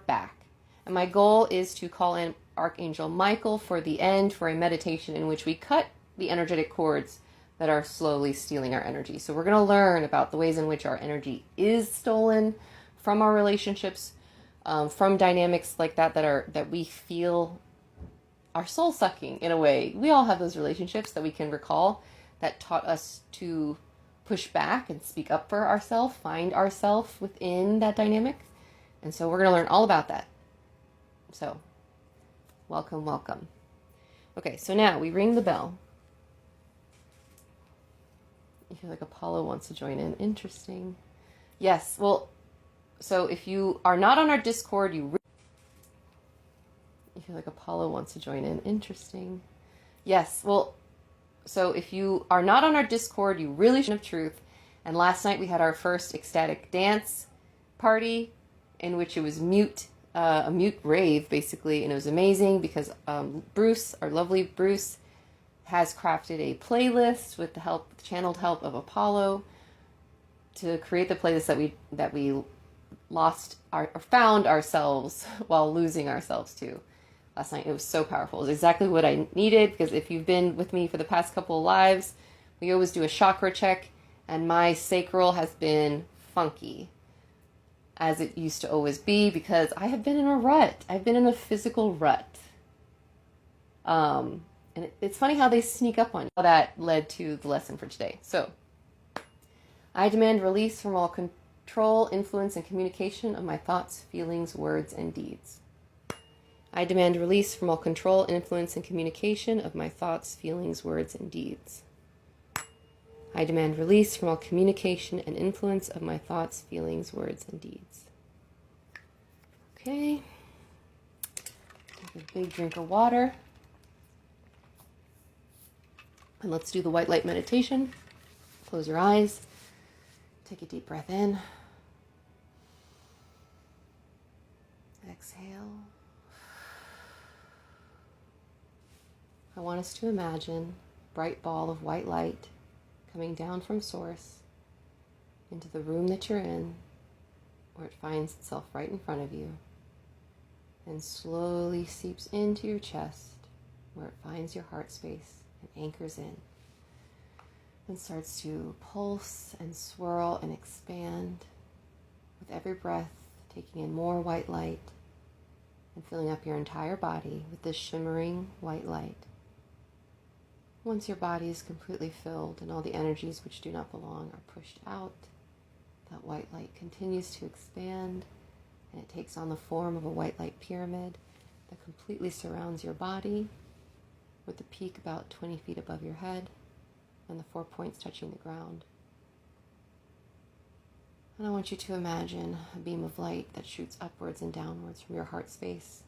report back. And my goal is to call in Archangel Michael for the end, for a meditation in which we cut the energetic cords that are slowly stealing our energy. So we're going to learn about the ways in which our energy is stolen from our relationships, from dynamics like that we feel are soul sucking in a way. We all have those relationships that we can recall that taught us to push back and speak up for ourselves, find ourselves within that dynamic. And so we're going to learn all about that. So, welcome, welcome. Okay, so now we ring the bell. You feel like Apollo wants to join in. Interesting. Yes, well, so if you are not on our Discord, you feel like Apollo wants to join in. Interesting. Yes, well, so if you are not on our Discord, you really should have truth. And last night we had our first ecstatic dance party in which it was a mute rave, basically, and it was amazing because Bruce, our lovely Bruce, has crafted a playlist with the channeled help of Apollo to create the playlist that we found ourselves while losing ourselves to last night. It was so powerful. It was exactly what I needed, because if you've been with me for the past couple of lives, we always do a chakra check, and my sacral has been funky, as it used to always be, because I have been in a rut. I've been in a physical rut. And it's funny how they sneak up on you. That led to the lesson for today. So, I demand release from all control, influence, and communication of my thoughts, feelings, words, and deeds. I demand release from all control, influence, and communication of my thoughts, feelings, words, and deeds. I demand release from all communication and influence of my thoughts, feelings, words, and deeds. Okay. Take a big drink of water. And let's do the white light meditation. Close your eyes. Take a deep breath in. Exhale. I want us to imagine a bright ball of white light coming down from source into the room that you're in, where it finds itself right in front of you, and slowly seeps into your chest, where it finds your heart space and anchors in, and starts to pulse and swirl and expand with every breath, taking in more white light and filling up your entire body with this shimmering white light. Once your body is completely filled and all the energies which do not belong are pushed out, that white light continues to expand, and it takes on the form of a white light pyramid that completely surrounds your body, with the peak about 20 feet above your head and the 4 points touching the ground. And I want you to imagine a beam of light that shoots upwards and downwards from your heart space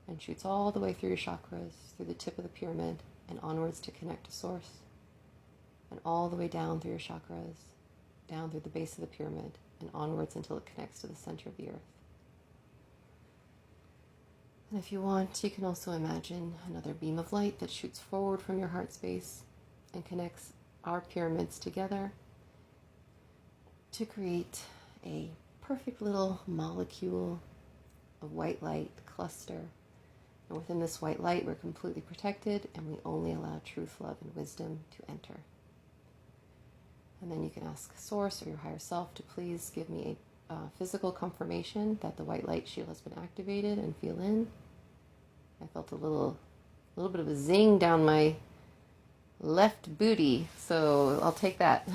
and shoots all the way through your chakras, through the tip of the pyramid, and onwards to connect to source, and all the way down through your chakras, down through the base of the pyramid, and onwards until it connects to the center of the earth. And if you want, you can also imagine another beam of light that shoots forward from your heart space and connects our pyramids together to create a perfect little molecule of white light cluster. And within this white light, we're completely protected, and we only allow truth, love, and wisdom to enter. And then you can ask Source or your higher self to please give me a physical confirmation that the white light shield has been activated, and feel in. I felt a little bit of a zing down my left booty, so I'll take that.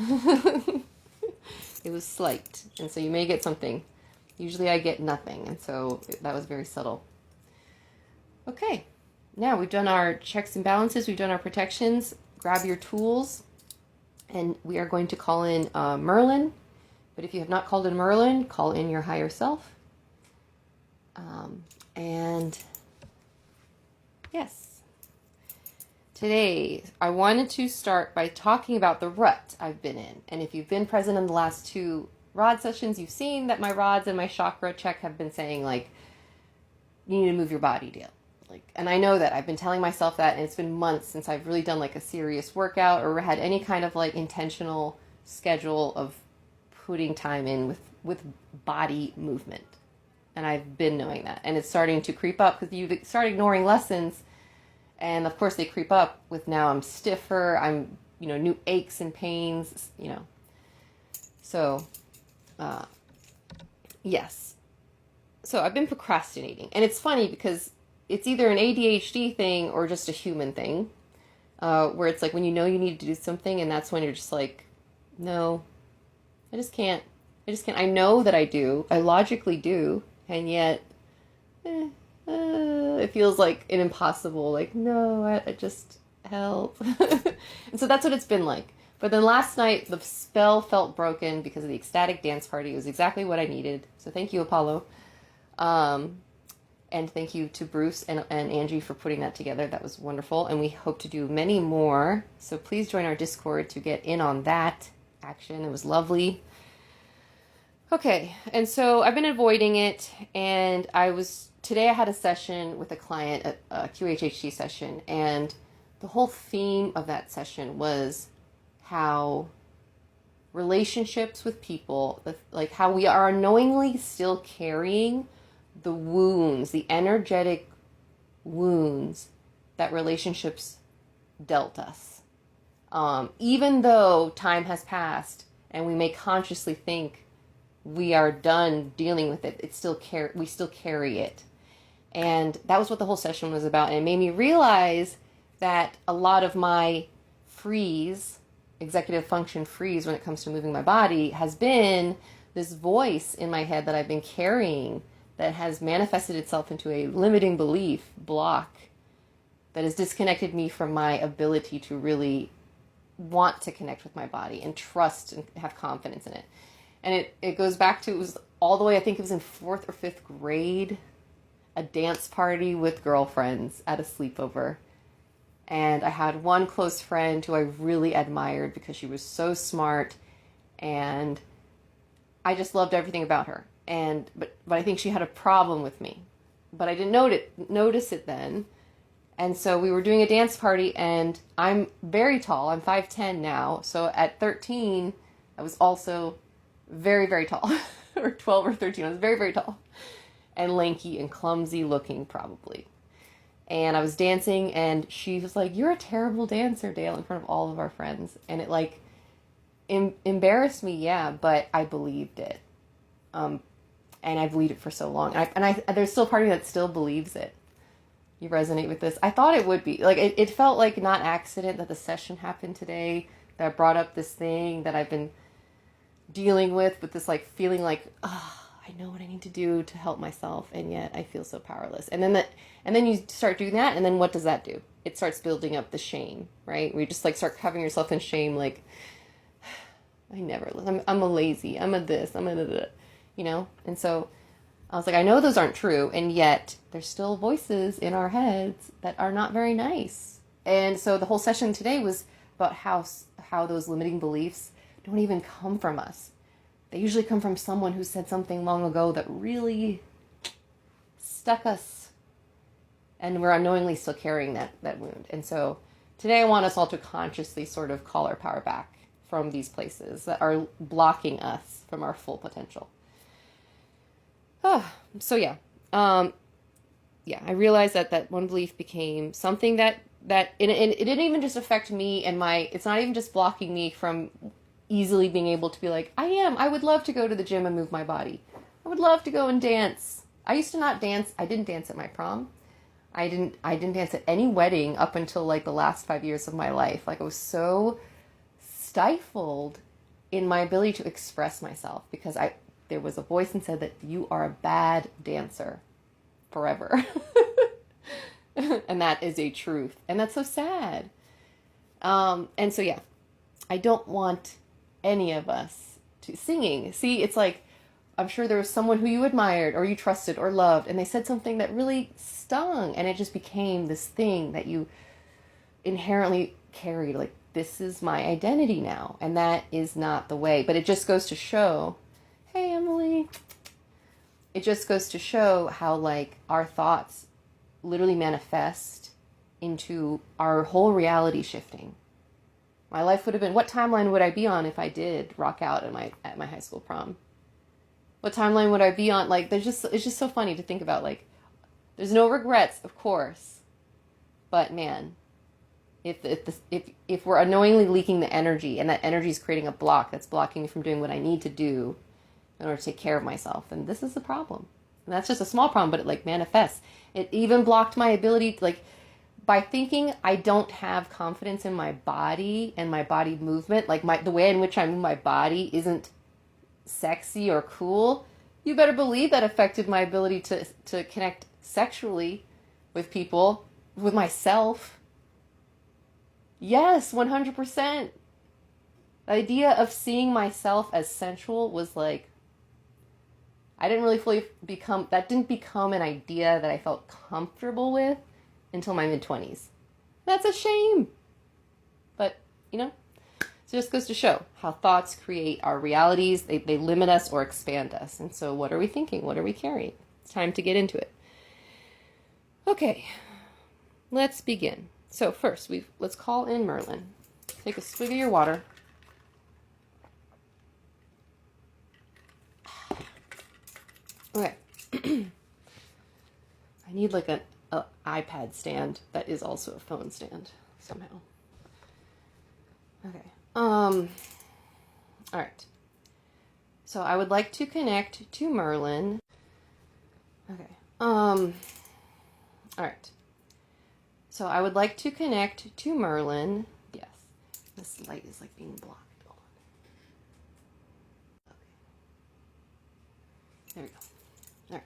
It was slight, and so you may get something. Usually I get nothing, and so that was very subtle. Okay, now we've done our checks and balances, we've done our protections. Grab your tools, and we are going to call in Merlin. But if you have not called in Merlin, call in your higher self. And yes, today I wanted to start by talking about the rut I've been in. And if you've been present in the last 2 rod sessions, you've seen that my rods and my chakra check have been saying, like, you need to move your body down. And I know that I've been telling myself that, and it's been months since I've really done like a serious workout or had any kind of like intentional schedule of putting time in with body movement. And I've been knowing that. And it's starting to creep up because you start ignoring lessons. And of course they creep up with now I'm stiffer, I'm, new aches and pains, So, yes. So I've been procrastinating. And it's funny because it's either an ADHD thing or just a human thing. Where it's like when you know you need to do something and that's when you're just like, no, I just can't. I know that I do. I logically do. And yet, it feels like an impossible, like, no, I just help. And so that's what it's been like. But then last night, the spell felt broken because of the ecstatic dance party. It was exactly what I needed. So thank you, Apollo. And thank you to Bruce and Angie for putting that together. That was wonderful. And we hope to do many more. So please join our Discord to get in on that action. It was lovely. Okay, and so I've been avoiding it. And today I had a session with a client, a QHHT session. And the whole theme of that session was how relationships with people, like how we are unknowingly still carrying the wounds, the energetic wounds that relationships dealt us. Even though time has passed and we may consciously think we are done dealing with it, we still carry it. And that was what the whole session was about. And it made me realize that a lot of my executive function freeze when it comes to moving my body has been this voice in my head that I've been carrying that has manifested itself into a limiting belief block that has disconnected me from my ability to really want to connect with my body and trust and have confidence in it. And it goes back to, it was all the way, I think it was in 4th or 5th grade, a dance party with girlfriends at a sleepover. And I had one close friend who I really admired because she was so smart and I just loved everything about her. But I think she had a problem with me, but I didn't notice it then. And so we were doing a dance party and I'm very tall. I'm 5'10" now. So at 13, I was also very, very tall or 12 or 13. I was very, very tall and lanky and clumsy looking probably. And I was dancing and she was like, "You're a terrible dancer, Dale," in front of all of our friends. And it like embarrassed me. Yeah, but I believed it. And I believed it for so long. And there's still a part of me that still believes it. You resonate with this? I thought it would be. Like, it felt like not accident that the session happened today, that I brought up this thing that I've been dealing with this, like, feeling like, I know what I need to do to help myself, and yet I feel so powerless. And then you start doing that, and then what does that do? It starts building up the shame, right? Where you just, like, start covering yourself in shame, like, I'm a lazy, I'm a this, I'm a da. And so I was like, I know those aren't true, and yet there's still voices in our heads that are not very nice. And so the whole session today was about how those limiting beliefs don't even come from us. They usually come from someone who said something long ago that really stuck us, and we're unknowingly still carrying that wound. And so today I want us all to consciously sort of call our power back from these places that are blocking us from our full potential. So yeah, I realized that one belief became something that it didn't even just affect me and it's not even just blocking me from easily being able to be like, I would love to go to the gym and move my body. I would love to go and dance. I used to not dance. I didn't dance at my prom. I didn't dance at any wedding up until like the last 5 years of my life. Like I was so stifled in my ability to express myself because there was a voice and said that you are a bad dancer forever. And that is a truth. And that's so sad. And so, yeah, I don't want any of us to singing. See, it's like, I'm sure there was someone who you admired or you trusted or loved, and they said something that really stung, and it just became this thing that you inherently carried. Like, this is my identity now. And that is not the way. But it just goes to show, hey, Emily. It just goes to show how, like, our thoughts literally manifest into our whole reality shifting. My life would have been, what timeline would I be on if I did rock out at my high school prom? what timeline would I be on? Like, it's just so funny to think about. Like, there's no regrets, of course, but man, if we're unknowingly leaking the energy, and that energy is creating a block that's blocking me from doing what I need to do in order to take care of myself, then this is the problem. And that's just a small problem, but it like manifests. It even blocked my ability to, like, by thinking I don't have confidence in my body and my body movement, like the way in which I move my body isn't sexy or cool, you better believe that affected my ability to connect sexually with people, with myself. Yes, 100%. The idea of seeing myself as sensual was like, I didn't really fully that didn't become an idea that I felt comfortable with until my mid-20s. That's a shame. But, you know, so it just goes to show how thoughts create our realities. They limit us or expand us. And so what are we thinking? What are we carrying? It's time to get into it. Okay, let's begin. So first, let's call in Merlin. Take a swig of your water. Okay. I need like an iPad stand that is also a phone stand somehow. Okay. All right. So I would like to connect to Merlin. Okay. All right. So I would like to connect to Merlin. Yes. This light is like being blocked. Hold on. Okay. There we go. All right.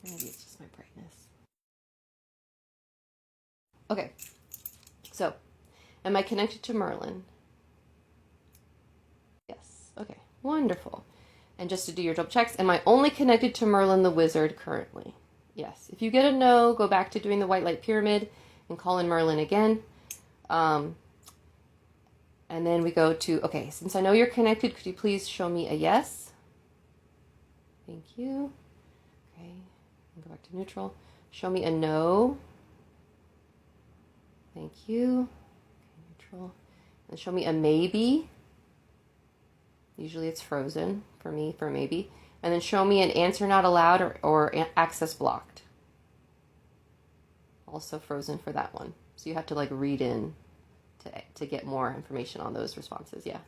Maybe it's just my brightness. Okay. So, am I connected to Merlin? Yes. Okay. Wonderful. And just to do your double checks, am I only connected to Merlin the Wizard currently? Yes. If you get a no, go back to doing the white light pyramid and call in Merlin again. And then we go to, okay, since I know you're connected, could you please show me a yes? Thank you. Okay. Go back to neutral. Show me a no. Thank you. Okay, neutral. And show me a maybe. Usually it's frozen for me for maybe. And then show me an answer not allowed or access blocked. Also frozen for that one. So you have to like read in to get more information on those responses. Yeah.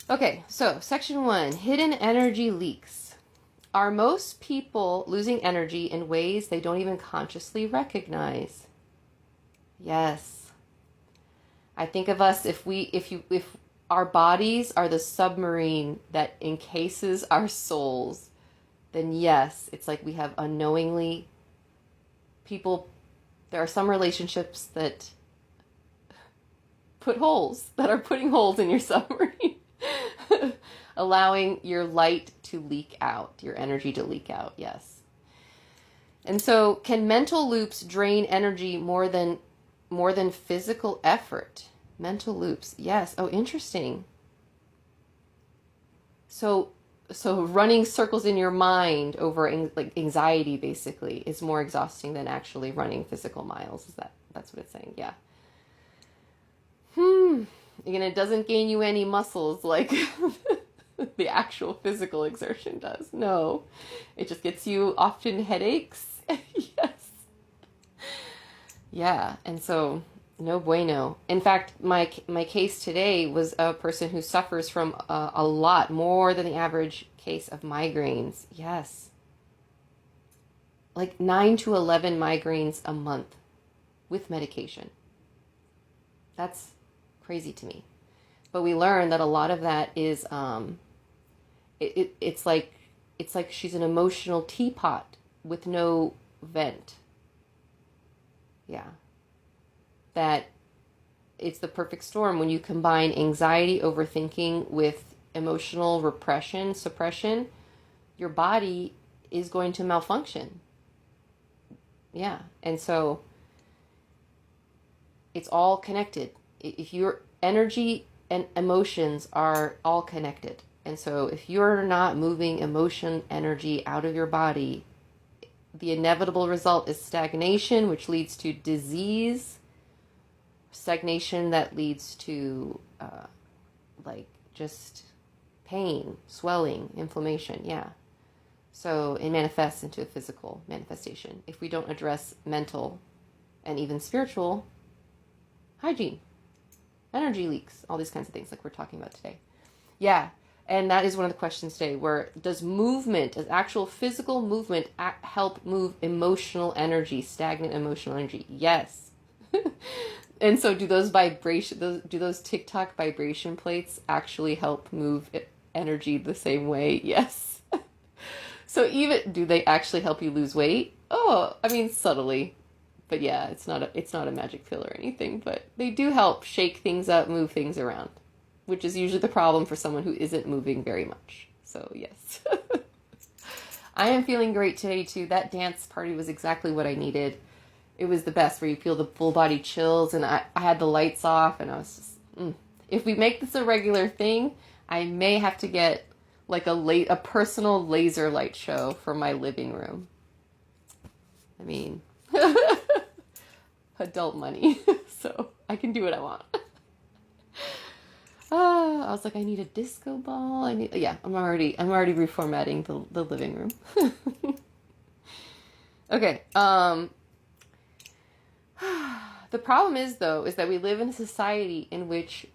Okay, so section 1, hidden energy leaks. Are most people losing energy in ways they don't even consciously recognize? Yes. I think of us, if our bodies are the submarine that encases our souls, then yes, it's like we have unknowingly there are some relationships that are putting holes in your submarine, allowing your light to leak out, your energy to leak out, yes. And so can mental loops drain energy more than physical effort? Mental loops, yes. Oh, interesting. So running circles in your mind over like anxiety basically is more exhausting than actually running physical miles. That's what it's saying? Yeah. Again, it doesn't gain you any muscles like the actual physical exertion does. No, it just gets you often headaches. Yes. Yeah, and so no bueno. In fact, my case today was a person who suffers from a lot more than the average case of migraines. Yes. Like 9 to 11 migraines a month with medication. That's crazy to me. But we learned that a lot of that is it's like she's an emotional teapot with no vent. Yeah. That it's the perfect storm when you combine anxiety, overthinking with emotional suppression, your body is going to malfunction. Yeah. And so it's all connected. If your energy and emotions are all connected. And so if you're not moving emotion, energy out of your body, the inevitable result is stagnation, which leads to disease. Stagnation that leads to just pain, swelling, inflammation. Yeah. So it manifests into a physical manifestation if we don't address mental and even spiritual hygiene, energy leaks, all these kinds of things like we're talking about today. Yeah. And that is one of the questions today, where does movement, does actual physical movement help move emotional energy, stagnant emotional energy? Yes. And so do those TikTok vibration plates actually help move energy the same way? Yes. So even, do they actually help you lose weight? Oh, I mean, subtly. But yeah, it's not a magic pill or anything, but they do help shake things up, move things around, which is usually the problem for someone who isn't moving very much. So yes. I am feeling great today too. That dance party was exactly what I needed. It was the best, where you feel the full body chills, and I had the lights off, and I was just, If we make this a regular thing, I may have to get like a personal laser light show for my living room. I mean, adult money, so I can do what I want. I was like, I need a disco ball. I'm already reformatting the living room. Okay. The problem is that we live in a society in which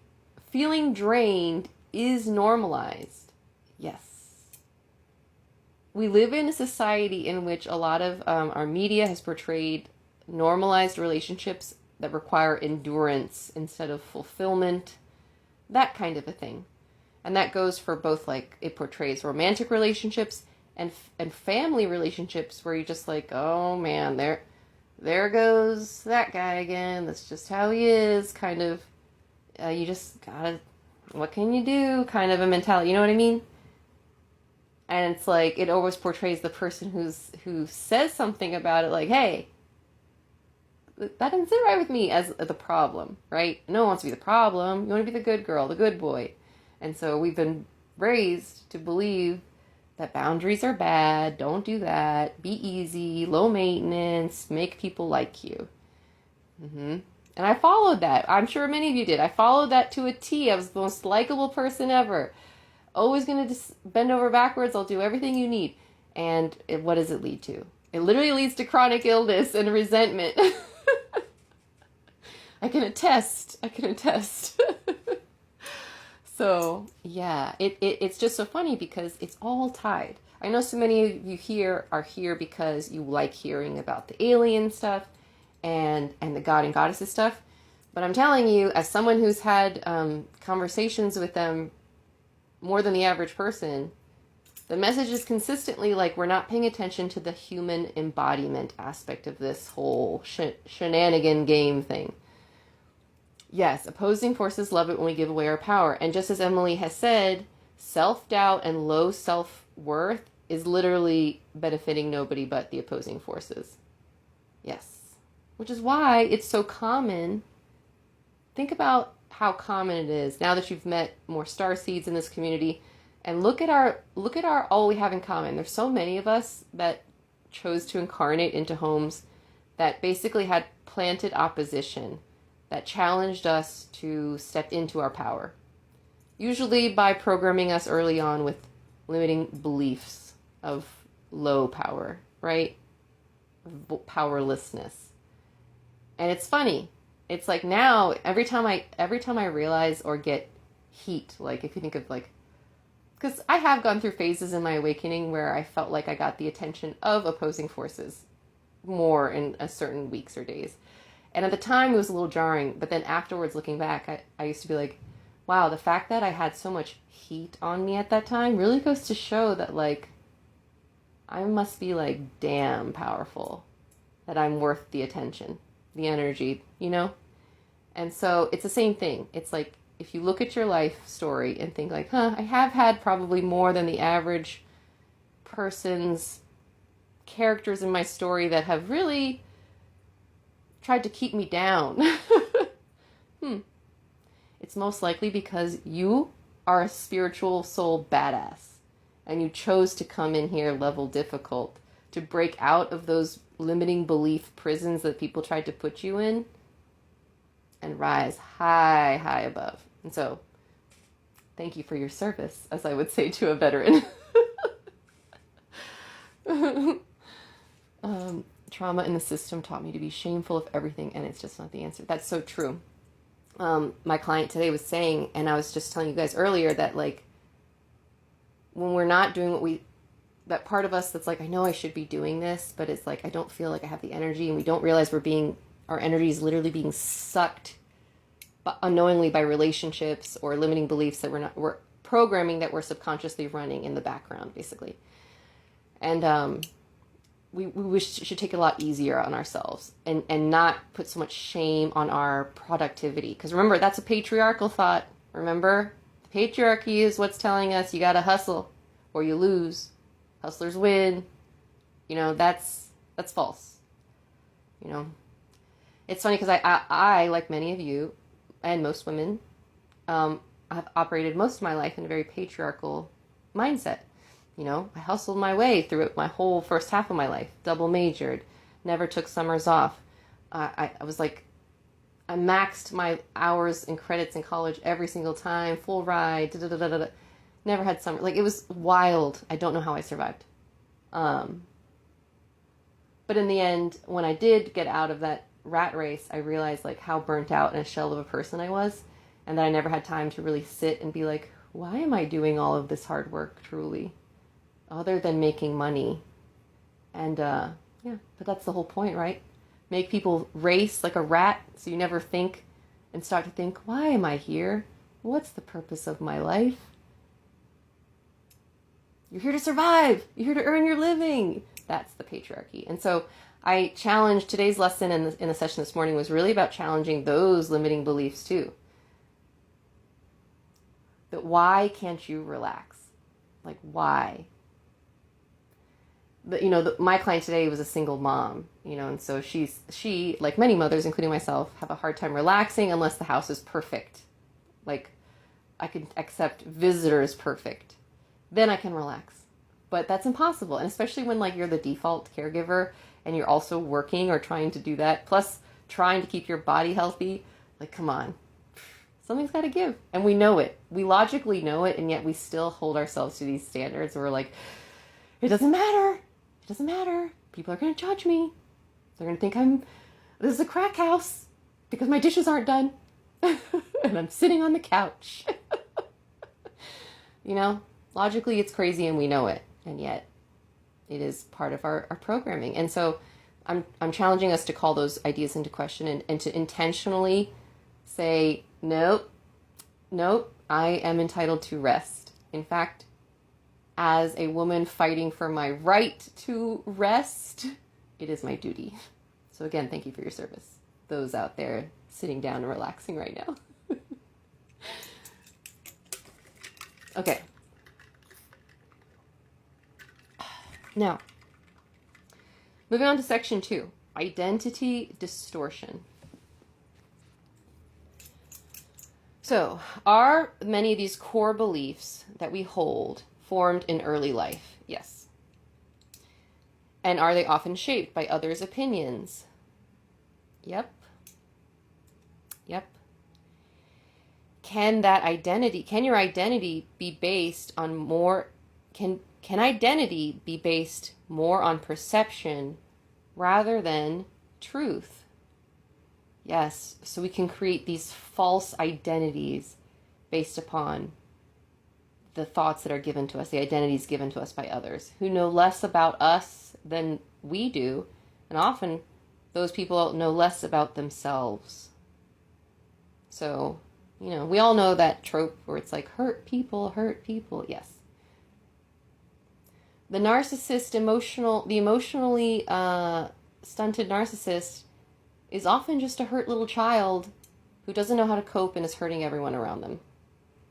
feeling drained is normalized. Yes. We live in a society in which a lot of our media has portrayed normalized relationships that require endurance instead of fulfillment, that kind of a thing. And that goes for both, like, it portrays romantic relationships and family relationships, where you're just like, oh man, there goes that guy again. That's just how he is. Kind of, you just gotta, what can you do? Kind of a mentality. You know what I mean? And it's like, it always portrays the person who says something about it, like, hey, that didn't sit right with me, as the problem, right? No one wants to be the problem. You want to be the good girl, the good boy. And so we've been raised to believe that boundaries are bad, don't do that, be easy, low maintenance, make people like you. And I followed that. I'm sure many of you did. I followed that to a T. I was the most likable person ever. Always going to just bend over backwards. I'll do everything you need. And what does it lead to? It literally leads to chronic illness and resentment. I can attest. So, yeah, it's just so funny because it's all tied. I know so many of you here are here because you like hearing about the alien stuff and the god and goddesses stuff. But I'm telling you, as someone who's had conversations with them more than the average person, the message is consistently like, we're not paying attention to the human embodiment aspect of this whole shenanigan game thing. Yes, opposing forces love it when we give away our power. And just as Emily has said, self-doubt and low self-worth is literally benefiting nobody but the opposing forces. Yes. Which is why it's so common. Think about how common it is now that you've met more starseeds in this community, and look at our all we have in common. There's so many of us that chose to incarnate into homes that basically had planted opposition, that challenged us to step into our power. Usually by programming us early on with limiting beliefs of low power, right? Powerlessness. And it's funny. It's like now, every time I realize or get heat, like if you think of like, because I have gone through phases in my awakening where I felt like I got the attention of opposing forces more in a certain weeks or days. And at the time it was a little jarring, but then afterwards looking back, I used to be like, wow, the fact that I had so much heat on me at that time really goes to show that like, I must be like damn powerful, that I'm worth the attention, the energy, you know? And so it's the same thing. It's like, if you look at your life story and think like, I have had probably more than the average person's characters in my story that have really tried to keep me down. It's most likely because you are a spiritual soul badass and you chose to come in here level difficult to break out of those limiting belief prisons that people tried to put you in and rise high above. And so thank you for your service, as I would say to a veteran. Trauma in the system taught me to be shameful of everything, and it's just not the answer. That's so true. My client today was saying, and I was just telling you guys earlier, that like when we're not doing that part of us that's like, I know I should be doing this, but it's like I don't feel like I have the energy, and we don't realize our energy is literally being sucked unknowingly by relationships or limiting beliefs that we're programming that we're subconsciously running in the background, basically. And we should take it a lot easier on ourselves and not put so much shame on our productivity. Because remember, that's a patriarchal thought. Remember, patriarchy is what's telling us you got to hustle or you lose. Hustlers win. That's false. It's funny because I, like many of you and most women, have operated most of my life in a very patriarchal mindset. I hustled my way through it my whole first half of my life, double majored, never took summers off. I was like, I maxed my hours and credits in college every single time, full ride, never had summer. Like, it was wild. I don't know how I survived. But in the end, when I did get out of that rat race, I realized like how burnt out and a shell of a person I was, and that I never had time to really sit and be like, why am I doing all of this hard work truly? Other than making money. And but that's the whole point, right? Make people race like a rat so you never think and start to think, why am I here? What's the purpose of my life? You're here to survive. You're here to earn your living. That's the patriarchy. And so I challenged today's lesson in the session this morning was really about challenging those limiting beliefs too. That why can't you relax? Like, why? But, my client today was a single mom, and so she, like many mothers, including myself, have a hard time relaxing unless the house is perfect. Like, I can accept visitors perfect. Then I can relax. But that's impossible. And especially when, like, you're the default caregiver and you're also working or trying to do that, plus trying to keep your body healthy. Like, come on. Something's got to give. And we know it. We logically know it, and yet we still hold ourselves to these standards where we're like, it doesn't matter. It doesn't matter. People are going to judge me. They're going to think this is a crack house because my dishes aren't done. And I'm sitting on the couch. Logically it's crazy and we know it. And yet it is part of our programming. And so I'm challenging us to call those ideas into question and to intentionally say, nope, I am entitled to rest. In fact, as a woman fighting for my right to rest, it is my duty. So again, thank you for your service. Those out there sitting down and relaxing right now. Okay. Now, moving on to section 2, identity distortion. So, are many of these core beliefs that we hold formed in early life? Yes. And are they often shaped by others' opinions? Yep. Can your identity be based on more, can identity be based more on perception rather than truth? Yes, so we can create these false identities based upon the thoughts that are given to us, the identities given to us by others who know less about us than we do. And often those people know less about themselves. So, we all know that trope where it's like, hurt people. Yes. The narcissist, the emotionally stunted narcissist is often just a hurt little child who doesn't know how to cope and is hurting everyone around them,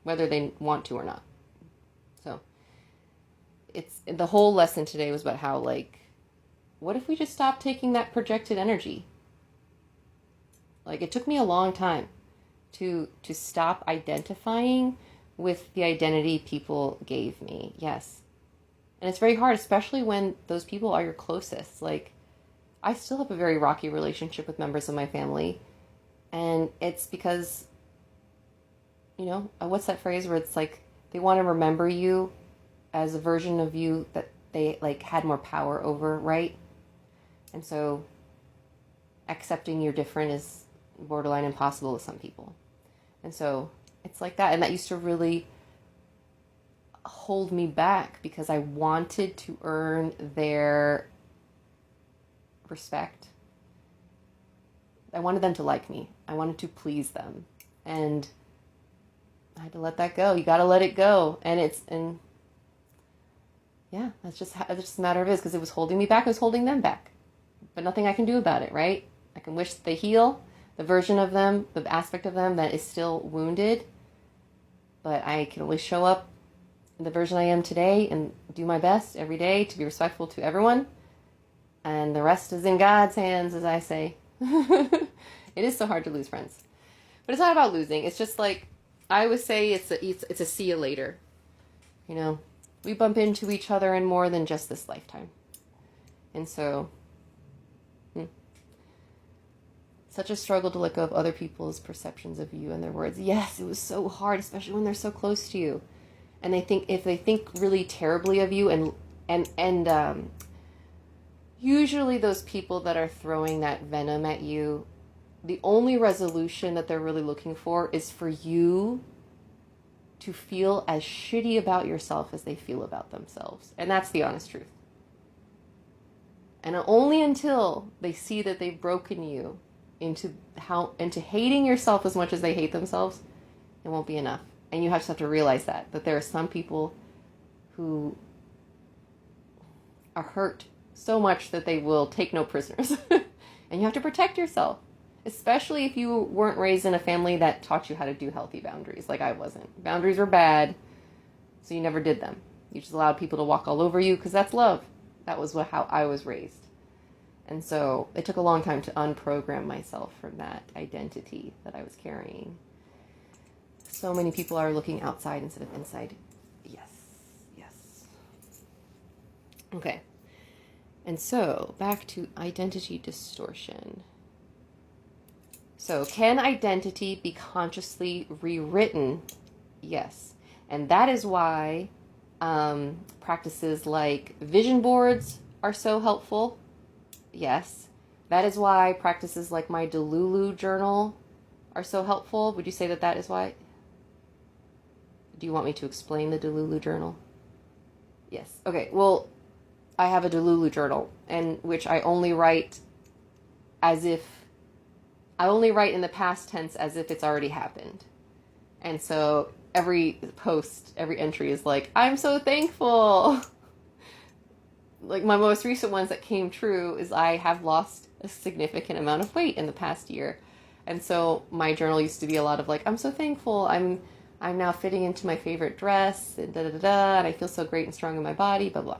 whether they want to or not. So it's the whole lesson today was about how, like, what if we just stop taking that projected energy? Like, it took me a long time to stop identifying with the identity people gave me. Yes. And it's very hard, especially when those people are your closest. Like, I still have a very rocky relationship with members of my family. And it's because you know, what's that phrase where it's like they want to remember you as a version of you that they like had more power over, right? And so accepting you're different is borderline impossible to some people. And so it's like that. And that used to really hold me back because I wanted to earn their respect. I wanted them to like me. I wanted to please them. And I had to let that go. You got to let it go. And yeah, that's just a matter of it, because it was holding me back. It was holding them back. But nothing I can do about it, right? I can wish they heal, the version of them, the aspect of them that is still wounded. But I can only show up in the version I am today and do my best every day to be respectful to everyone. And the rest is in God's hands, as I say. It is so hard to lose friends. But it's not about losing. It's just like, I always say it's a see you later. You know, we bump into each other in more than just this lifetime. And so, such a struggle to let go of other people's perceptions of you and their words. Yes, it was so hard, especially when they're so close to you. And if they think really terribly of you, and usually those people that are throwing that venom at you, the only resolution that they're really looking for is for you to feel as shitty about yourself as they feel about themselves. And that's the honest truth. And only until they see that they've broken you into hating yourself as much as they hate themselves, it won't be enough. And you just have to realize that there are some people who are hurt so much that they will take no prisoners. And you have to protect yourself, especially if you weren't raised in a family that taught you how to do healthy boundaries, like I wasn't. Boundaries were bad, so you never did them. You just allowed people to walk all over you because that's love. That was how I was raised. And so it took a long time to unprogram myself from that identity that I was carrying. So many people are looking outside instead of inside. Yes, yes. Okay. And so back to identity distortion. So can identity be consciously rewritten? Yes. And that is why practices like vision boards are so helpful. Yes. That is why practices like my Delulu journal are so helpful. Would you say that is why? Do you want me to explain the Delulu journal? Yes. Okay. Well, I have a Delulu journal, and which I only write in the past tense as if it's already happened. And so every post, every entry is like, I'm so thankful. Like my most recent ones that came true is I have lost a significant amount of weight in the past year. And so my journal used to be a lot of like, I'm so thankful. I'm now fitting into my favorite dress, and and I feel so great and strong in my body, blah, blah.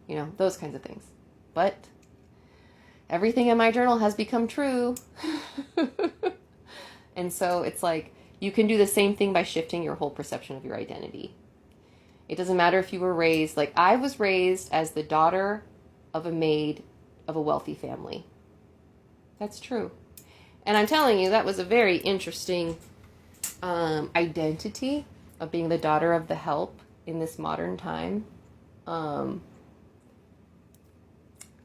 You know, those kinds of things. But everything in my journal has become true. And so it's like, you can do the same thing by shifting your whole perception of your identity. It doesn't matter if you were raised, like I was raised as the daughter of a maid of a wealthy family. That's true. And I'm telling you, that was a very interesting identity of being the daughter of the help in this modern time.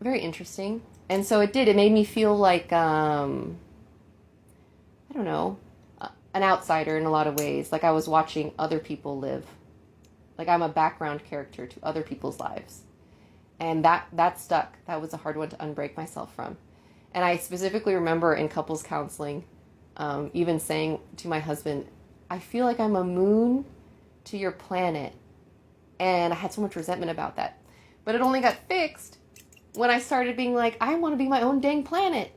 Very interesting. And so it made me feel like, I don't know, an outsider in a lot of ways. Like I was watching other people live. Like I'm a background character to other people's lives. And that stuck. That was a hard one to unbreak myself from. And I specifically remember in couples counseling, even saying to my husband, I feel like I'm a moon to your planet. And I had so much resentment about that. But it only got fixed when I started being like, I want to be my own dang planet.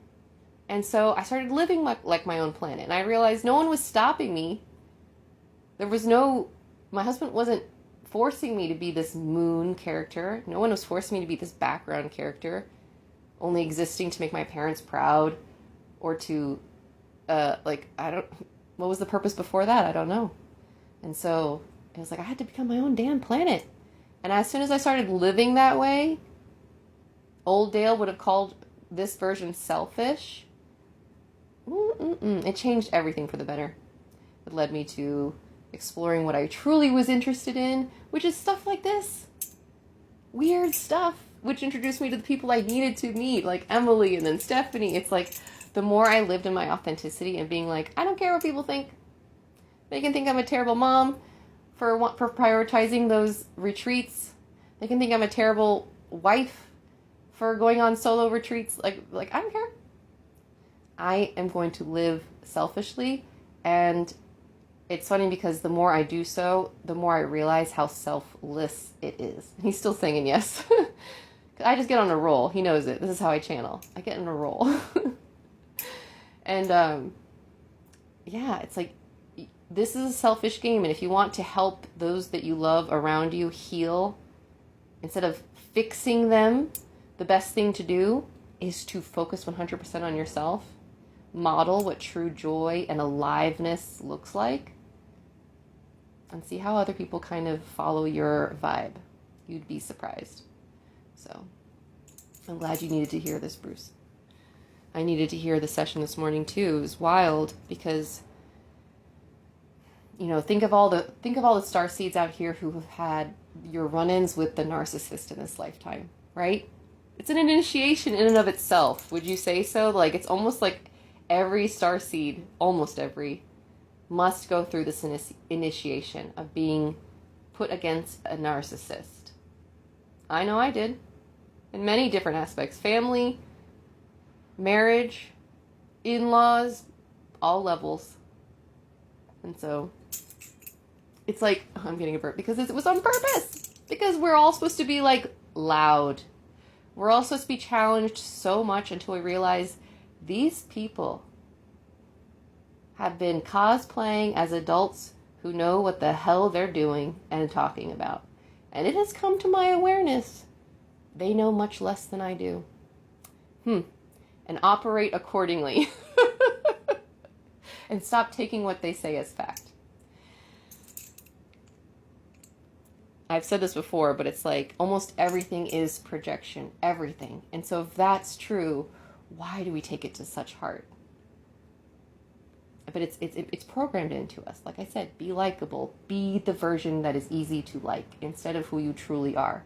And so I started living like my own planet. And I realized no one was stopping me. My husband wasn't forcing me to be this moon character. No one was forcing me to be this background character, only existing to make my parents proud or to, what was the purpose before that? I don't know. And so it was like, I had to become my own damn planet. And as soon as I started living that way, old Dale would have called this version selfish. It changed everything for the better. It led me to exploring what I truly was interested in, which is stuff like this. Weird stuff, which introduced me to the people I needed to meet, like Emily and then Stephanie. It's like, the more I lived in my authenticity and being like, I don't care what people think. They can think I'm a terrible mom for prioritizing those retreats. They can think I'm a terrible wife for going on solo retreats. Like I don't care. I am going to live selfishly, and it's funny because the more I do so, the more I realize how selfless it is. He's still singing yes. I just get on a roll. He knows it. This is how I channel. I get on a roll. And yeah, it's like, this is a selfish game. And if you want to help those that you love around you heal, instead of fixing them, the best thing to do is to focus 100% on yourself. Model what true joy and aliveness looks like, and see how other people kind of follow your vibe. You'd be surprised. So I'm glad you needed to hear this, Bruce. I needed to hear the session this morning too. It was wild because, you know, think of all the starseeds out here who have had your run-ins with the narcissist in this lifetime, right? It's an initiation in and of itself. Would you say so? Like, it's almost like every starseed, almost every, must go through this initiation of being put against a narcissist. I know I did. In many different aspects. Family, marriage, in-laws, all levels. And so, it's like, I'm getting a burp because it was on purpose. Because we're all supposed to be like loud. We're all supposed to be challenged so much until we realize these people have been cosplaying as adults who know what the hell they're doing and talking about. And it has come to my awareness. They know much less than I do. And operate accordingly. And stop taking what they say as fact. I've said this before, but it's like almost everything is projection. Everything. And so if that's true, why do we take it to such heart? But it's programmed into us. Like I said, be likable. Be the version that is easy to like instead of who you truly are.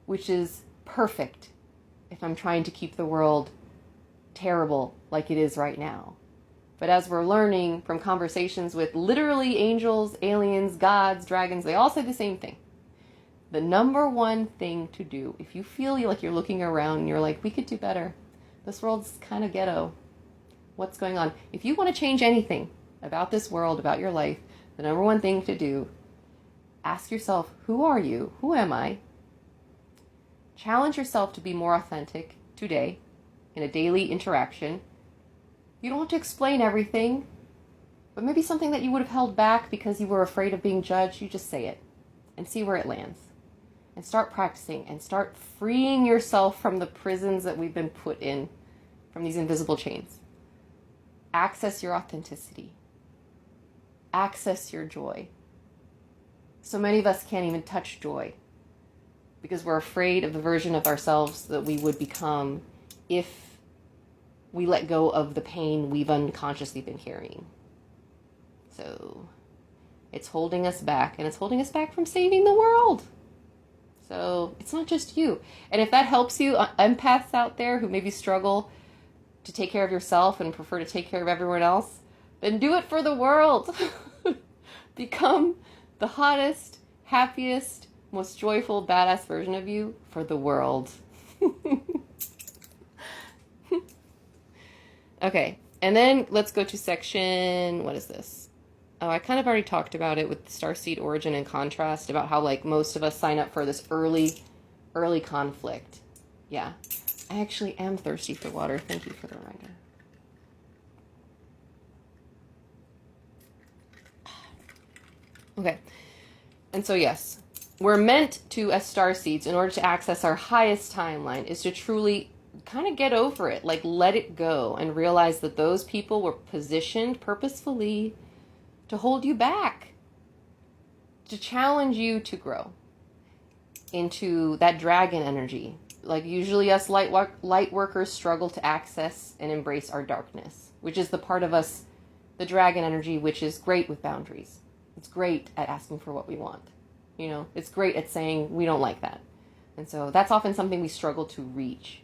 Which is perfect if I'm trying to keep the world terrible like it is right now. But as we're learning from conversations with literally angels, aliens, gods, dragons, they all say the same thing. The number one thing to do, if you feel like you're looking around and you're like, we could do better. This world's kind of ghetto. What's going on? If you want to change anything about this world, about your life, the number one thing to do, ask yourself, who are you? Who am I? Challenge yourself to be more authentic today in a daily interaction. You don't have to explain everything, but maybe something that you would have held back because you were afraid of being judged, you just say it and see where it lands. And start practicing and start freeing yourself from the prisons that we've been put in, from these invisible chains. Access your authenticity. Access your joy. So many of us can't even touch joy because we're afraid of the version of ourselves that we would become if we let go of the pain we've unconsciously been carrying. So it's holding us back, and it's holding us back from saving the world. So it's not just you. And if that helps you, empaths out there who maybe struggle to take care of yourself and prefer to take care of everyone else, then do it for the world. Become the hottest, happiest, most joyful, badass version of you for the world. Okay, and then let's go to section, what is this? Oh, I kind of already talked about it with starseed origin and contrast, about how like most of us sign up for this early conflict. Yeah, I actually am thirsty for water. Thank you for the reminder. Okay, and so yes, we're meant to, as starseeds, in order to access our highest timeline, is to truly kind of get over it, like let it go and realize that those people were positioned purposefully to hold you back, to challenge you to grow into that dragon energy. Like usually us light workers struggle to access and embrace our darkness, which is the part of us, the dragon energy, which is great with boundaries. It's great at asking for what we want. You know, it's great at saying we don't like that. And so that's often something we struggle to reach.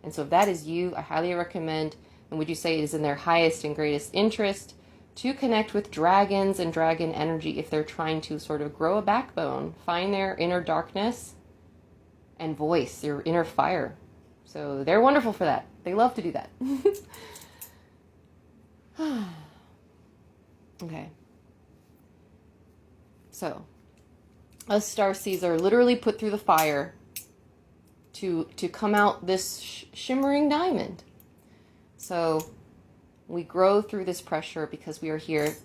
And so if that is you, I highly recommend, and would you say it is in their highest and greatest interest, to connect with dragons and dragon energy if they're trying to sort of grow a backbone, find their inner darkness, and voice their inner fire. So they're wonderful for that. They love to do that. Okay. So, us starseeds are literally put through the fire to come out this shimmering diamond. So, we grow through this pressure because we are here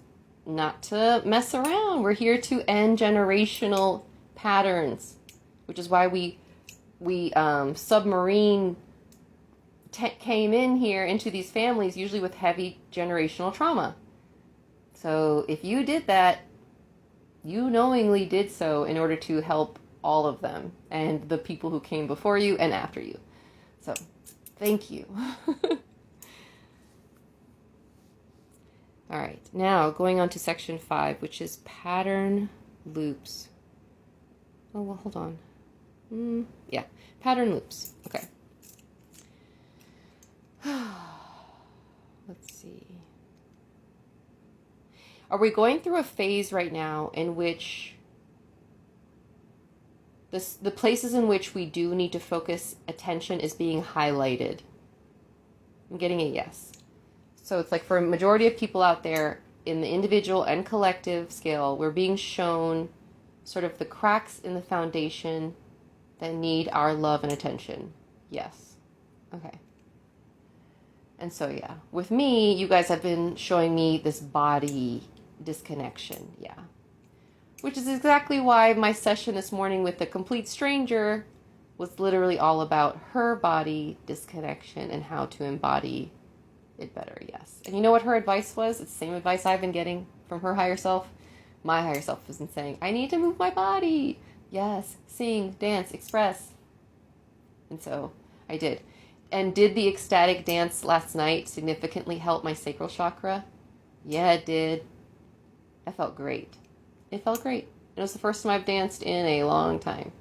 not to mess around. We're here to end generational patterns, which is why we submarine came in here into these families, usually with heavy generational trauma. So if you did that, you knowingly did so in order to help all of them and the people who came before you and after you. So thank you. All right, now going on to section 5, which is pattern loops. Oh, well, hold on. Yeah, pattern loops. Okay. Let's see. Are we going through a phase right now in which the places in which we do need to focus attention is being highlighted? I'm getting a yes. So it's like for a majority of people out there in the individual and collective scale, we're being shown sort of the cracks in the foundation that need our love and attention. Yes. Okay. And so, yeah, with me, you guys have been showing me this body disconnection. Yeah. Which is exactly why my session this morning with a complete stranger was literally all about her body disconnection and how to embody it better. Yes. And you know what her advice was? It's the same advice I've been getting from her higher self. My higher self wasn't saying, I need to move my body. Yes. Sing, dance, express. And so I did. And did the ecstatic dance last night significantly help my sacral chakra? Yeah, it did. I felt great. It felt great. It was the first time I've danced in a long time.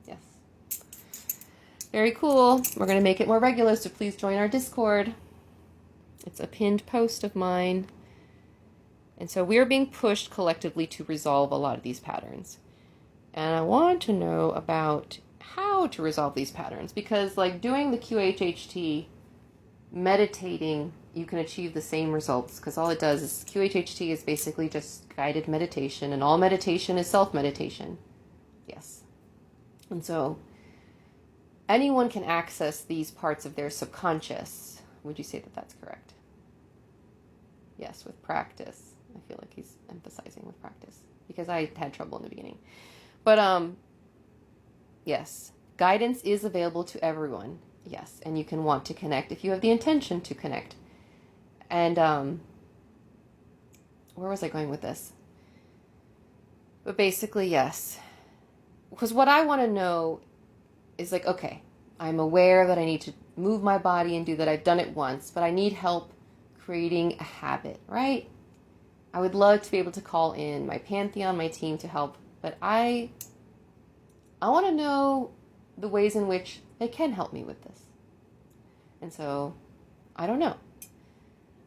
Yes. Very cool. We're going to make it more regular, so please join our Discord. It's a pinned post of mine. And so we are being pushed collectively to resolve a lot of these patterns. And I want to know about how to resolve these patterns, because like doing the QHHT, meditating, you can achieve the same results, because all it does is QHHT is basically just guided meditation, and all meditation is self-meditation. Yes. And so anyone can access these parts of their subconscious. Would you say that that's correct? Yes, with practice. I feel like he's emphasizing with practice, because I had trouble in the beginning. But yes, guidance is available to everyone. Yes, and you can want to connect if you have the intention to connect. And where was I going with this? But basically, yes. Because what I want to know is like, okay, I'm aware that I need to move my body and do that. I've done it once, but I need help creating a habit, right? I would love to be able to call in my pantheon, my team to help, but I want to know the ways in which they can help me with this. And so, I don't know.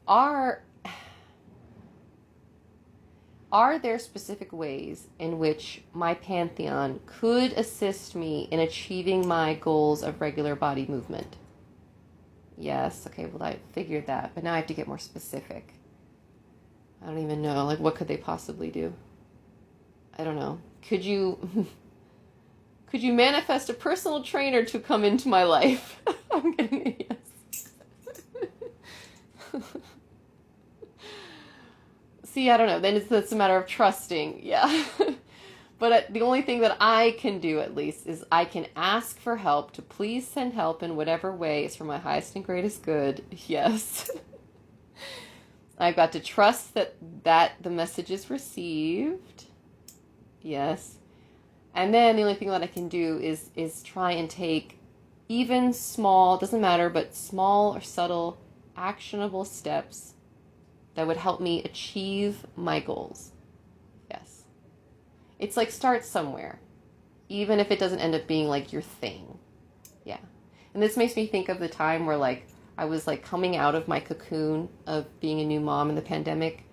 Are there specific ways in which my pantheon could assist me in achieving my goals of regular body movement? Yes, okay, well I figured that, but now I have to get more specific. I don't even know, like what could they possibly do? I don't know. Could you manifest a personal trainer to come into my life? I'm getting a yes. See, I don't know. Then it's a matter of trusting. Yeah. But the only thing that I can do, at least, is I can ask for help to please send help in whatever way is for my highest and greatest good. Yes. I've got to trust that the message is received. Yes. And then the only thing that I can do is try and take even small, doesn't matter, but small or subtle, actionable steps that would help me achieve my goals. Yes. It's like start somewhere, even if it doesn't end up being like your thing. Yeah. And this makes me think of the time where like I was like coming out of my cocoon of being a new mom in the pandemic.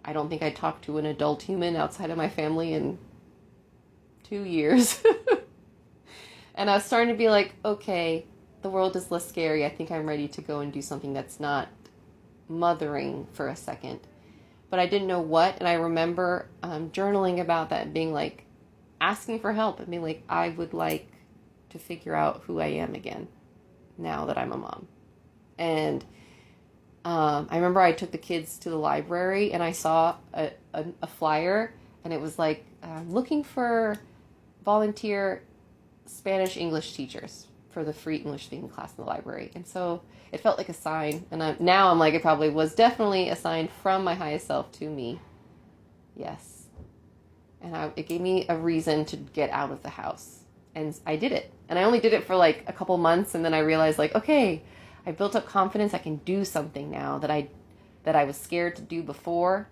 I don't think I talked to an adult human outside of my family in 2 years. And I was starting to be like, okay, the world is less scary. I think I'm ready to go and do something that's not mothering for a second. But I didn't know what. And I remember journaling about that and being like, asking for help and being like, I would like to figure out who I am again now that I'm a mom. And I remember I took the kids to the library and I saw a flyer and it was like, looking for volunteer Spanish English teachers for the free English speaking class in the library. And so it felt like a sign. And now I'm like, it probably was definitely a sign from my highest self to me. Yes. And it gave me a reason to get out of the house. And I did it. And I only did it for like a couple months. And then I realized like, okay, I built up confidence. I can do something now that I was scared to do before.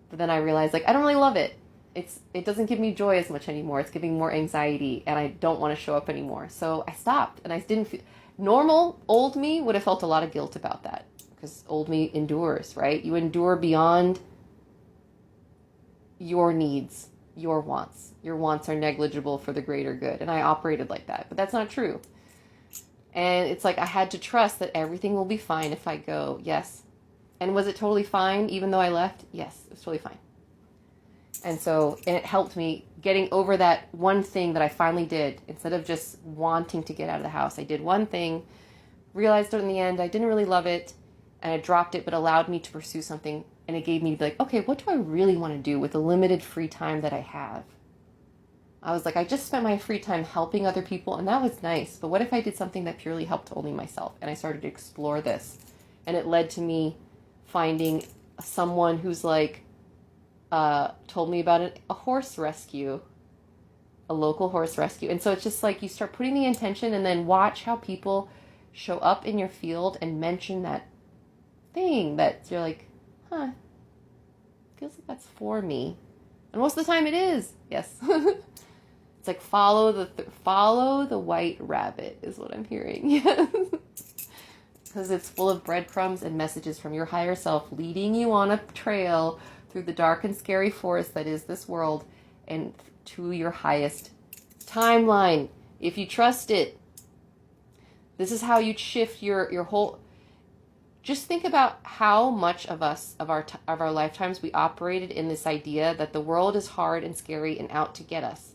But then I realized like, I don't really love it. It doesn't give me joy as much anymore. It's giving more anxiety and I don't want to show up anymore. So I stopped and I didn't feel, normal old me would have felt a lot of guilt about that because old me endures, right? You endure beyond your needs, your wants. Your wants are negligible for the greater good. And I operated like that, but that's not true. And it's like, I had to trust that everything will be fine if I go. Yes. And was it totally fine even though I left? Yes, it was totally fine. And it helped me getting over that one thing that I finally did. Instead of just wanting to get out of the house, I did one thing, realized in the end I didn't really love it, and I dropped it, but allowed me to pursue something. And it gave me like, okay, what do I really want to do with the limited free time that I have? I was like, I just spent my free time helping other people, and that was nice. But what if I did something that purely helped only myself? And I started to explore this. And it led to me finding someone who's like, told me about a horse rescue, a local horse rescue. And so it's just like you start putting the intention and then watch how people show up in your field and mention that thing that you're like, huh, feels like that's for me. And most of the time it is. Yes. It's like follow the white rabbit is what I'm hearing. Because it's full of breadcrumbs and messages from your higher self leading you on a trail through the dark and scary forest that is this world and to your highest timeline. If you trust it, this is how you'd shift your whole. Just think about how much of our lifetimes we operated in this idea that the world is hard and scary and out to get us.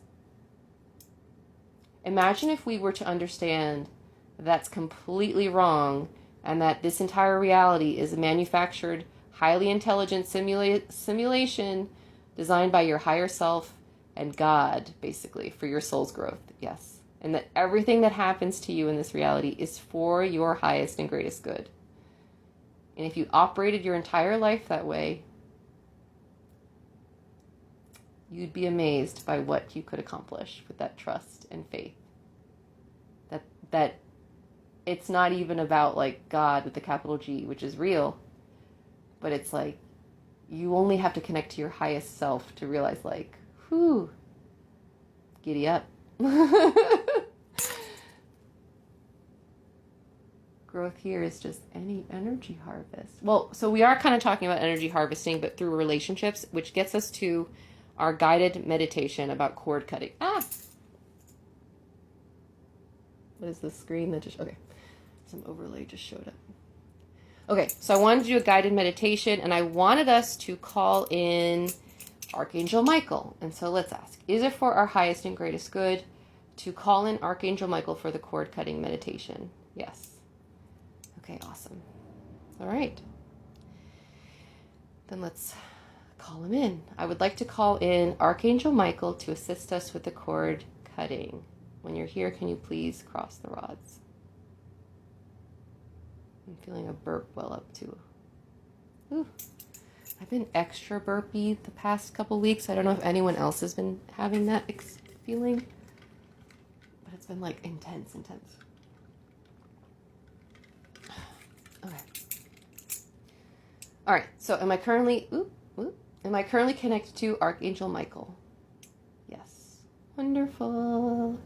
Imagine if we were to understand that's completely wrong and that this entire reality is a manufactured, highly intelligent simulation designed by your higher self and God, basically, for your soul's growth. Yes. And that everything that happens to you in this reality is for your highest and greatest good. And if you operated your entire life that way, you'd be amazed by what you could accomplish with that trust and faith. That it's not even about like God with the capital G, which is real, but it's like you only have to connect to your highest self to realize like, whew, giddy up. Growth here is just any energy harvest. Well, so we are kind of talking about energy harvesting, but through relationships, which gets us to our guided meditation about cord cutting. What is the screen that just, okay. Some overlay just showed up. Okay, so I wanted to do a guided meditation, and I wanted us to call in Archangel Michael. And so let's ask, is it for our highest and greatest good to call in Archangel Michael for the cord cutting meditation? Yes. Okay, awesome. All right. Then let's call him in. I would like to call in Archangel Michael to assist us with the cord cutting. When you're here, can you please cross the rods? I'm feeling a burp well up too. Ooh. I've been extra burpy the past couple weeks. I don't know if anyone else has been having that feeling, but it's been like intense. Okay. All right. So am I currently connected to Archangel Michael? Wonderful.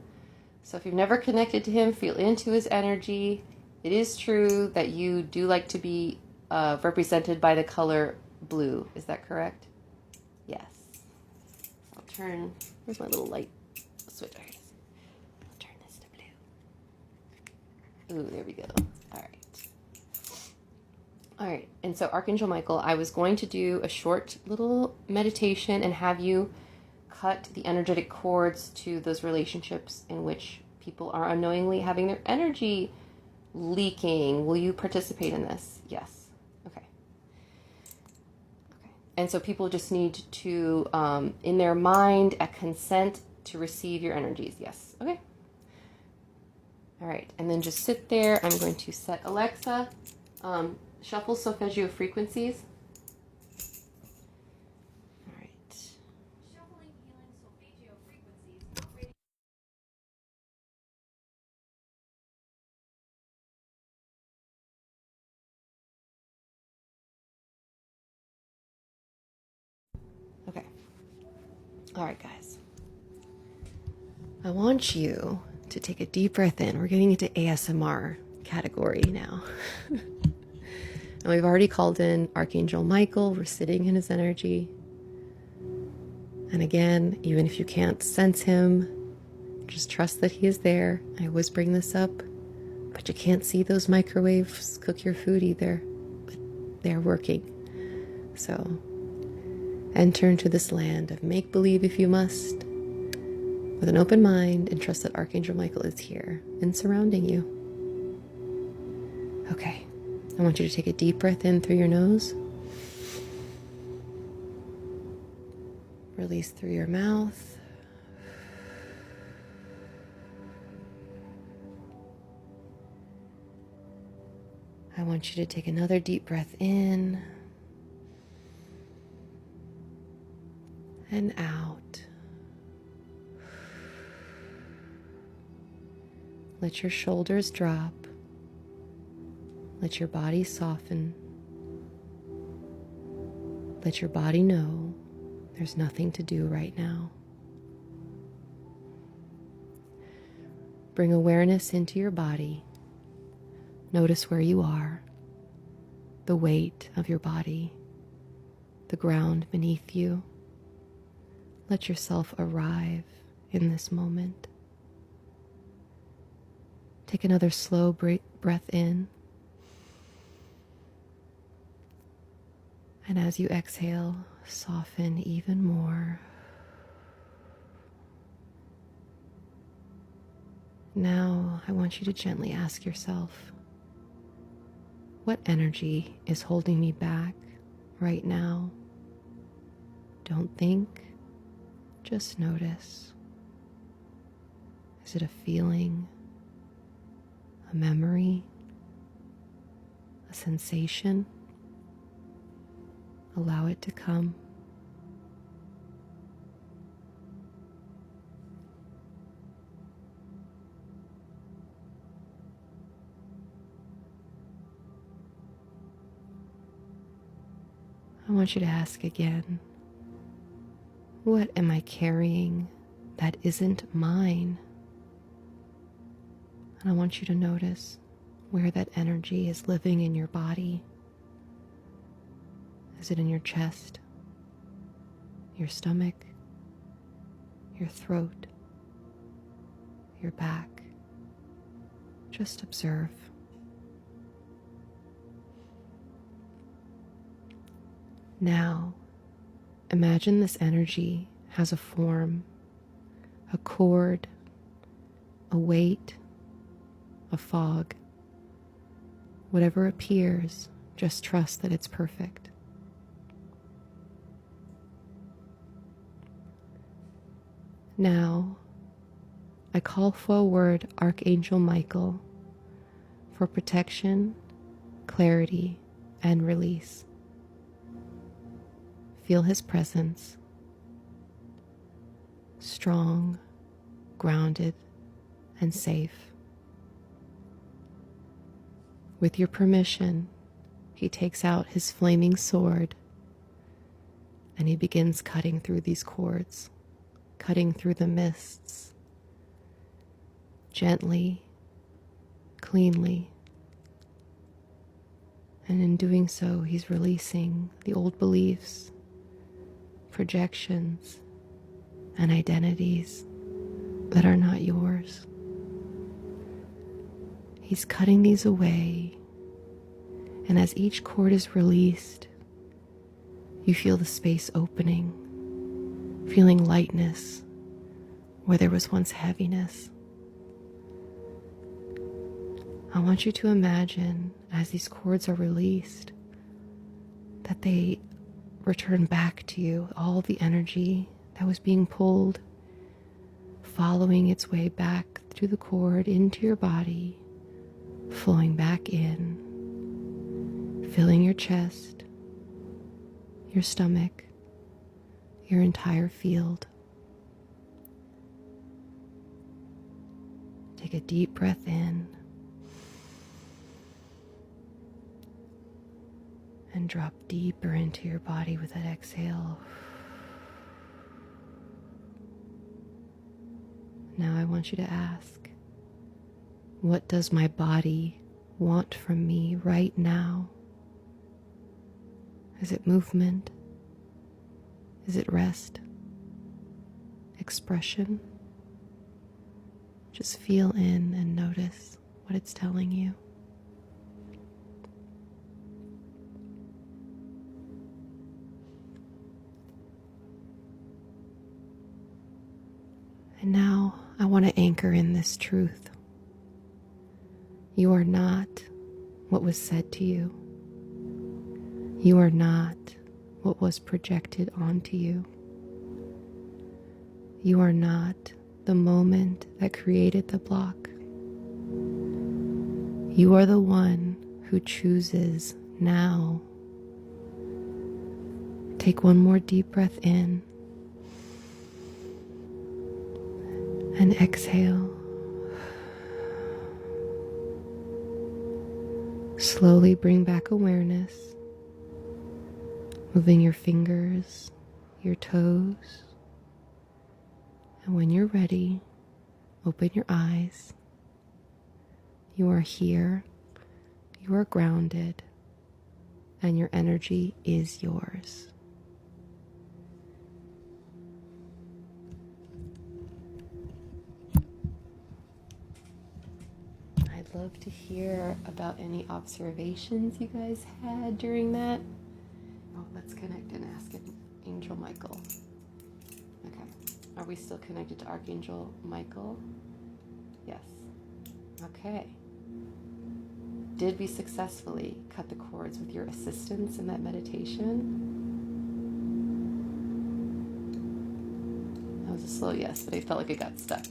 So if you've never connected to him, feel into his energy. It is true that you do like to be represented by the color blue. Is that correct? Yes. I'll turn, where's my little light switch? There it is. I'll turn this to blue. Ooh, there we go. All right. All right. And so Archangel Michael, I was going to do a short little meditation and have you cut the energetic cords to those relationships in which people are unknowingly having their energy leaking. Will you participate in this? Yes. Okay. Okay. And so people just need to, in their mind, consent to receive your energies. Yes. Okay. All right. And then just sit there. I'm going to set Alexa, shuffle solfeggio frequencies. Okay. All right, guys. I want you to take a deep breath in. We're getting into ASMR category now. And we've already called in Archangel Michael. We're sitting in his energy. And again, even if you can't sense him, just trust that he is there. I always bring this up, but you can't see those microwaves cook your food either, but they're working. So enter into this land of make-believe if you must, with an open mind, and trust that Archangel Michael is here and surrounding you. Okay, I want you to take a deep breath in through your nose. Release through your mouth. I want you to take another deep breath in and out. Let your shoulders drop. Let your body soften. Let your body know there's nothing to do right now. Bring awareness into your body. Notice where you are, the weight of your body, the ground beneath you. Let yourself arrive in this moment. Take another slow breath in. And as you exhale, soften even more. Now, I want you to gently ask yourself, what energy is holding me back right now? Don't think, just notice. Is it a feeling, a memory, a sensation? Allow it to come. I want you to ask again, what am I carrying that isn't mine? And I want you to notice where that energy is living in your body. Is it in your chest, your stomach, your throat, your back? Just observe. Now, imagine this energy has a form, a cord, a weight, a fog. Whatever appears, just trust that it's perfect. Now, I call forward Archangel Michael for protection, clarity, and release. Feel his presence, strong, grounded, and safe. With your permission, he takes out his flaming sword and he begins cutting through these cords. cutting through the mists, gently, cleanly. And in doing so, he's releasing the old beliefs, projections, and identities that are not yours. He's cutting these away, and as each cord is released, you feel the space opening, feeling lightness where there was once heaviness. I want you to imagine, as these cords are released, that they return back to you, all the energy that was being pulled, following its way back through the cord into your body, flowing back in, filling your chest, your stomach, your entire field. Take a deep breath in and drop deeper into your body with that exhale. Now I want you to ask, what does my body want from me right now? Is it movement? Is it rest? Expression? Just feel in and notice what it's telling you. And now I want to anchor in this truth. You are not what was said to you. You are not what was projected onto you. You are not the moment that created the block. You are the one who chooses now. Take one more deep breath in and exhale. Slowly bring back awareness, moving your fingers, your toes, and when you're ready, open your eyes. You are here, you are grounded, and your energy is yours. I'd love to hear about any observations you guys had during that. Oh, let's connect and ask Angel Michael. Okay. Are we still connected to Archangel Michael? Yes. Okay. Did we successfully cut the cords with your assistance in that meditation? That was a slow yes, but I felt like it got stuck.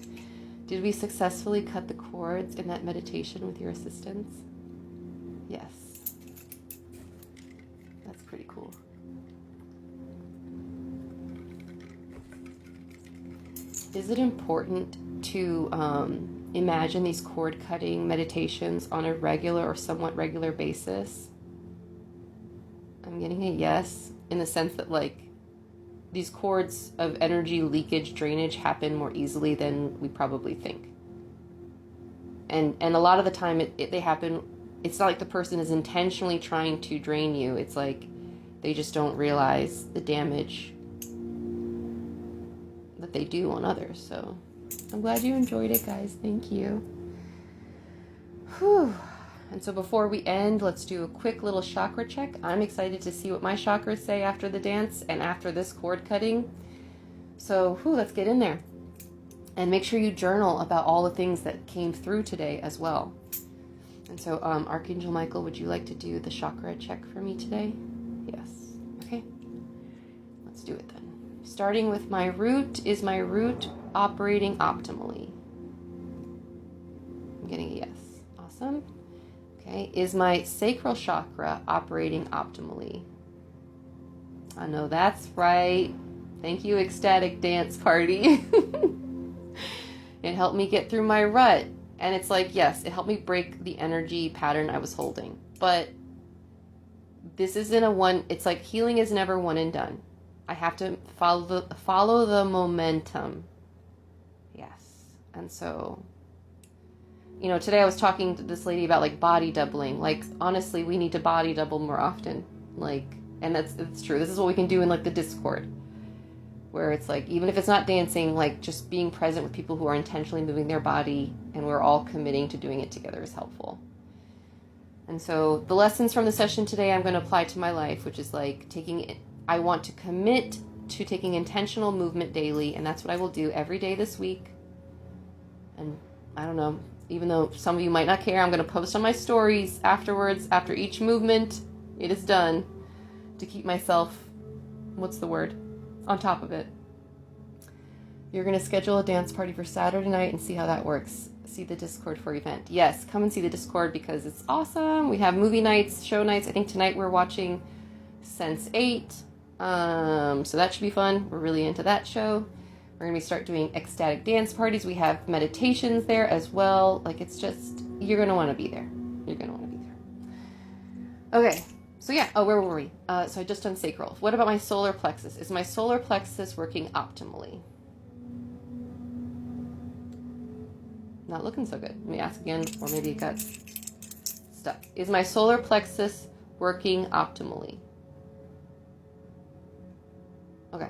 Did we successfully cut the cords in that meditation with your assistance? Yes. That's pretty cool. Is it important to imagine these cord cutting meditations on a regular or somewhat regular basis? I'm getting a yes, in the sense that like these cords of energy leakage, drainage happen more easily than we probably think. And a lot of the time they happen, it's not like the person is intentionally trying to drain you. It's like they just don't realize the damage that they do on others. So I'm glad you enjoyed it, guys. Thank you. Whew. And so before we end, let's do a quick little chakra check. I'm excited to see what my chakras say after the dance and after this cord cutting. So let's get in there. And make sure you journal about all the things that came through today as well. And so Archangel Michael, would you like to do the chakra check for me today? Yes. Okay. Let's do it then. Starting with my root, is my root operating optimally? I'm getting a yes. Awesome. Okay, is my sacral chakra operating optimally? I know that's right. Thank you, ecstatic dance party. It helped me get through my rut. And it's like, yes, it helped me break the energy pattern I was holding. But this isn't it's like healing is never one and done. I have to follow the momentum. Yes. And so, you know, today I was talking to this lady about like body doubling. Like, honestly, we need to body double more often. Like, and it's true. This is what we can do in like the Discord, where it's like, even if it's not dancing, like just being present with people who are intentionally moving their body and we're all committing to doing it together is helpful. And so the lessons from the session today I'm going to apply to my life, which is like I want to commit to taking intentional movement daily, and that's what I will do every day this week. And I don't know, even though some of you might not care, I'm going to post on my stories afterwards, after each movement it is done, to keep myself, what's the word, on top of it. You're going to schedule a dance party for Saturday night and see how that works. See the Discord for event. Yes, come and see the Discord because it's awesome. We have movie nights, show nights. I think tonight we're watching Sense8. So that should be fun. We're really into that show. We're going to start doing ecstatic dance parties. We have meditations there as well. Like, it's just, you're going to want to be there. You're going to want to be there. Okay. So yeah, where were we? So I just done sacral. What about my solar plexus? Is my solar plexus working optimally? Not looking so good. Let me ask again, or maybe it got stuck. Is my solar plexus working optimally? Okay,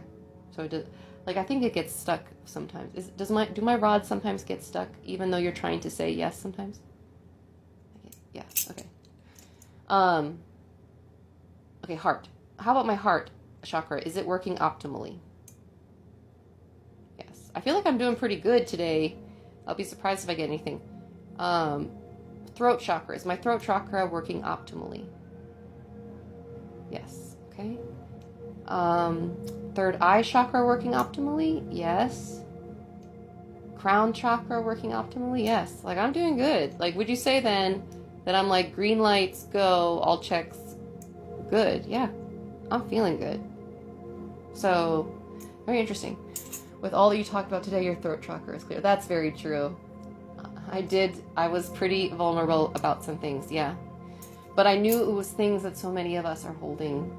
so it does, like, I think it gets stuck sometimes. Do my rods sometimes get stuck, even though you're trying to say yes sometimes? Okay, yeah, okay. Okay, heart. How about my heart chakra? Is it working optimally? Yes, I feel like I'm doing pretty good today. I'll be surprised if I get anything. Throat chakra. Is my throat chakra working optimally? Yes. Okay. Third eye chakra working optimally? Yes. Crown chakra working optimally? Yes. Like, I'm doing good. Like, would you say then that I'm like green lights, go, all checks, good? Yeah. I'm feeling good. So, very interesting. With all that you talked about today, your throat chakra is clear. That's very true. I was pretty vulnerable about some things, yeah. But I knew it was things that so many of us are holding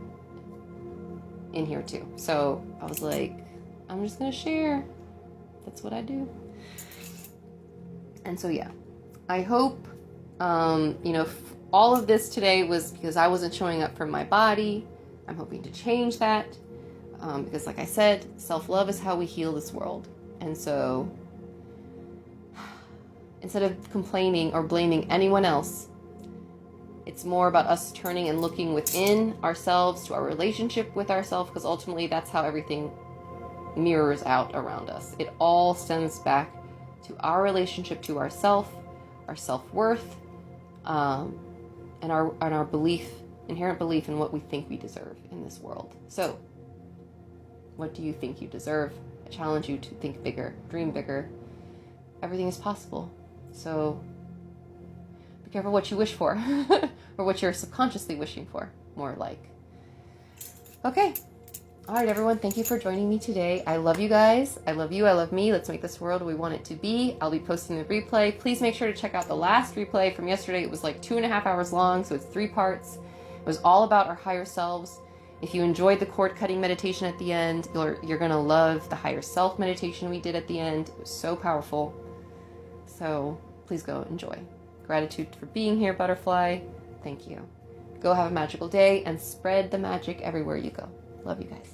in here too. So I was like, I'm just going to share. That's what I do. And so, yeah, I hope, you know, all of this today was because I wasn't showing up for my body. I'm hoping to change that. Because like I said, self-love is how we heal this world. And so instead of complaining or blaming anyone else, it's more about us turning and looking within ourselves to our relationship with ourselves, because ultimately that's how everything mirrors out around us. It all stems back to our relationship to ourself, our self-worth, and our belief, inherent belief in what we think we deserve in this world. So, what do you think you deserve? I challenge you to think bigger, dream bigger. Everything is possible. So be careful what you wish for or what you're subconsciously wishing for, more like. Okay. All right, everyone. Thank you for joining me today. I love you guys. I love you. I love me. Let's make this world we want it to be. I'll be posting the replay. Please make sure to check out the last replay from yesterday. It was like 2.5 hours long, so it's 3 parts. It was all about our higher selves. If you enjoyed the cord cutting meditation at the end, you're going to love the higher self meditation we did at the end. It was so powerful. So please go enjoy. Gratitude for being here, butterfly. Thank you. Go have a magical day and spread the magic everywhere you go. Love you guys.